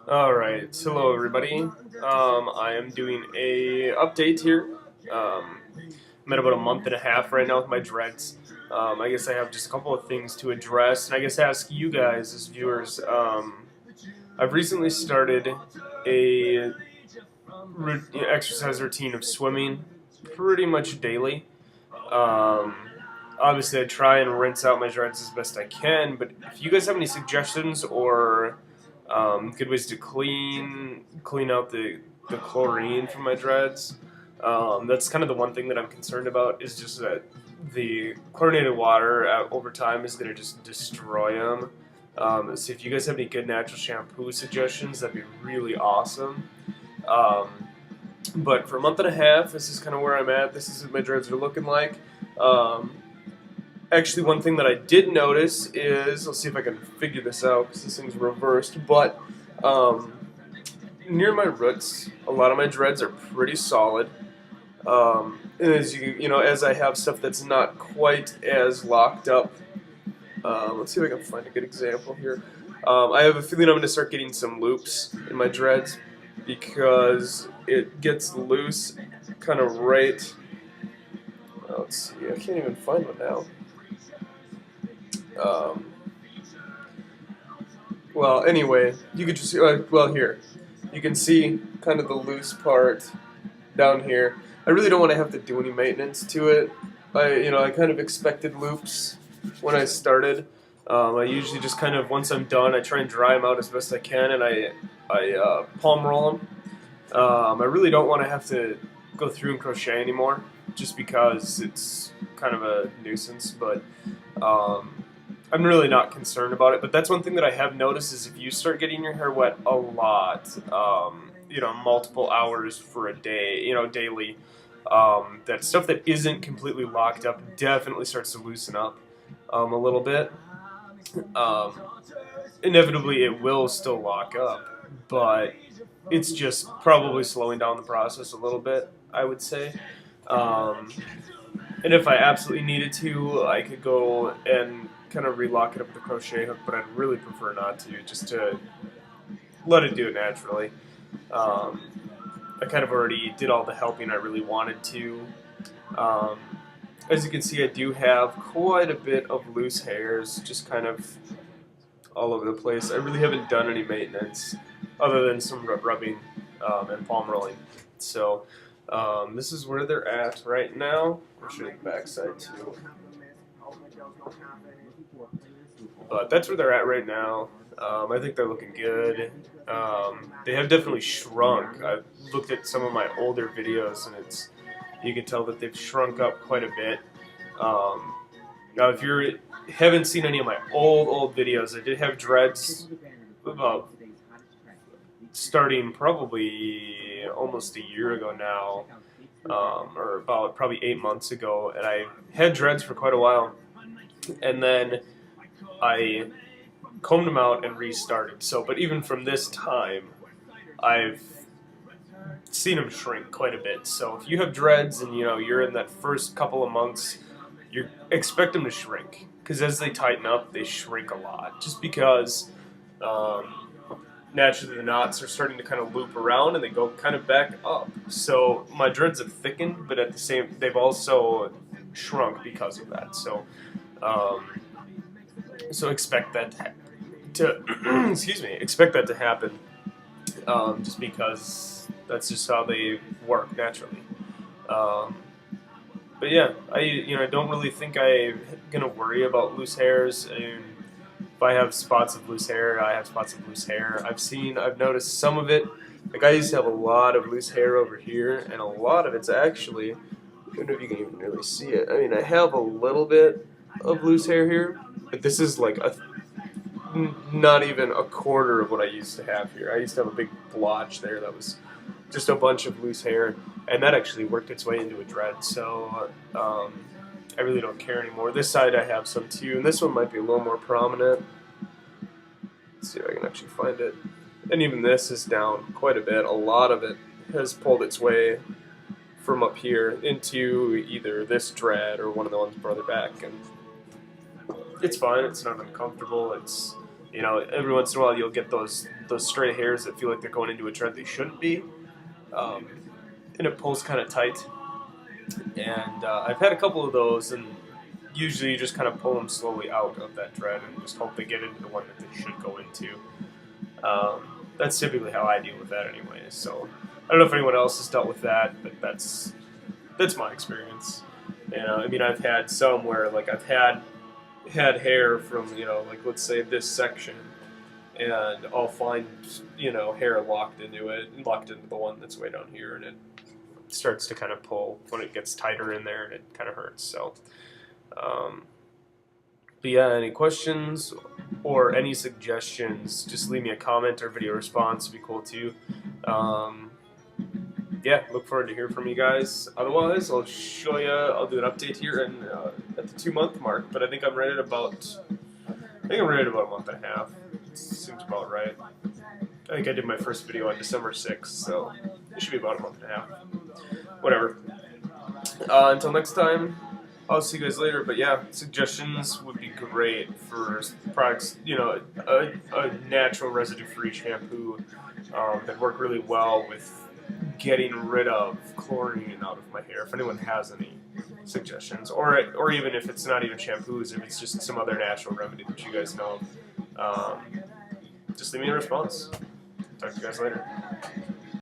Alright, hello everybody. I am doing a update here. I'm at about a month and a half right now with my dreads. I guess I have just a couple of things to address, and I guess ask you guys as viewers. I've recently started a exercise routine of swimming pretty much daily. Um, Obviously, I try and rinse out my dreads as best I can, but if you guys have any suggestions or good ways to clean out the chlorine from my dreads, that's kind of the one thing that I'm concerned about is just that the chlorinated water over time is going to just destroy them. So if you guys have any good natural shampoo suggestions, that'd be really awesome. Um, but for a month and a half, this is kind of where I'm at. This is what my dreads are looking like. Um, Actually, one thing that I did notice is, let's see if I can figure this out because this thing's reversed, but um, near my roots, a lot of my dreads are pretty solid. And as as I have stuff that's not quite as locked up, let's see if I can find a good example here. I have a feeling I'm going to start getting some loops in my dreads because it gets loose kind of right. Let's see, I can't even find one now. Um, well, anyway, you could just well here, you can see kind of the loose part down here. I really don't want to have to do any maintenance to it. I kind of expected loops when I started. I usually just kind of once I'm done, I try and dry them out as best I can, and I palm roll them. I really don't want to have to go through and crochet anymore, just because it's kind of a nuisance. But I'm really not concerned about it. But that's one thing that I have noticed is if you start getting your hair wet a lot, multiple hours for a day, daily, that stuff that isn't completely locked up definitely starts to loosen up a little bit. Um, Inevitably, it will still lock up, but it's just probably slowing down the process a little bit, I would say. Um, and if I absolutely needed to, I could go and kind of relock it up with the crochet hook, but I'd really prefer not to, just to let it do it naturally. Um, I kind of already did all the helping I really wanted to. Um, as you can see, I do have quite a bit of loose hairs, just kind of all over the place. I really haven't done any maintenance other than some rubbing and palm rolling. So this is where they're at right now. I'll show you the backside too. But that's where they're at right now. I think they're looking good. They have definitely shrunk. I've looked at some of my older videos, and you can tell that they've shrunk up quite a bit. Now, if you haven't seen any of my old videos, I did have dreads about starting probably almost a year ago now, or about probably 8 months ago, and I had dreads for quite a while, and then I combed them out and restarted. So, but even from this time, I've seen them shrink quite a bit. So if you have dreads and you're in that first couple of months, you expect them to shrink because as they tighten up, they shrink a lot. Just because naturally the knots are starting to kind of loop around and they go kind of back up. So my dreads have thickened, but at the same, they've also shrunk because of that. So expect that to excuse me, expect that to happen. Just because that's just how they work naturally. Um, but yeah, I don't really think I'm gonna worry about loose hairs. And if I have spots of loose hair, I have spots of loose hair. I've noticed some of it. Like I used to have a lot of loose hair over here, and a lot of it's actually. I don't know if you can even really see it. I mean, I have a little bit of loose hair here, but this is like not even a quarter of what I used to have here. I used to have a big blotch there that was just a bunch of loose hair, and that actually worked its way into a dread. So I really don't care anymore. This side I have some too, and this one might be a little more prominent. Let's see if I can actually find it. And even this is down quite a bit. A lot of it has pulled its way from up here into either this dread or one of the ones further back, and it's fine. It's not uncomfortable. You know, every once in a while you'll get those stray hairs that feel like they're going into a dread they shouldn't be, um, and it pulls kind of tight. And I've had a couple of those, and usually you just kind of pull them slowly out of that dread and just hope they get into the one that they should go into. That's typically how I deal with that, anyways. So I don't know if anyone else has dealt with that, but that's my experience. You know, I mean, I've had some where like I've had hair from, you know, like let's say this section, and I'll find, you know, hair locked into it, locked into the one that's way down here, and it starts to kind of pull when it gets tighter in there, and it kind of hurts. So, but yeah, any questions or any suggestions, just leave me a comment or video response would be cool too. Yeah, look forward to hearing from you guys. Otherwise, I'll show you. I'll do an update here and at the 2-month mark. But I think I'm right at about. I think I'm right at about a month and a half. Seems about right. I think I did my first video on December 6th, so it should be about a month and a half. Whatever. Until next time, I'll see you guys later. But yeah, suggestions would be great for products. You know, a natural residue-free shampoo that work really well with getting rid of chlorine out of my hair. If anyone has any suggestions, or even if it's not even shampoos, if it's just some other natural remedy that you guys know, just leave me a response. Talk to you guys later.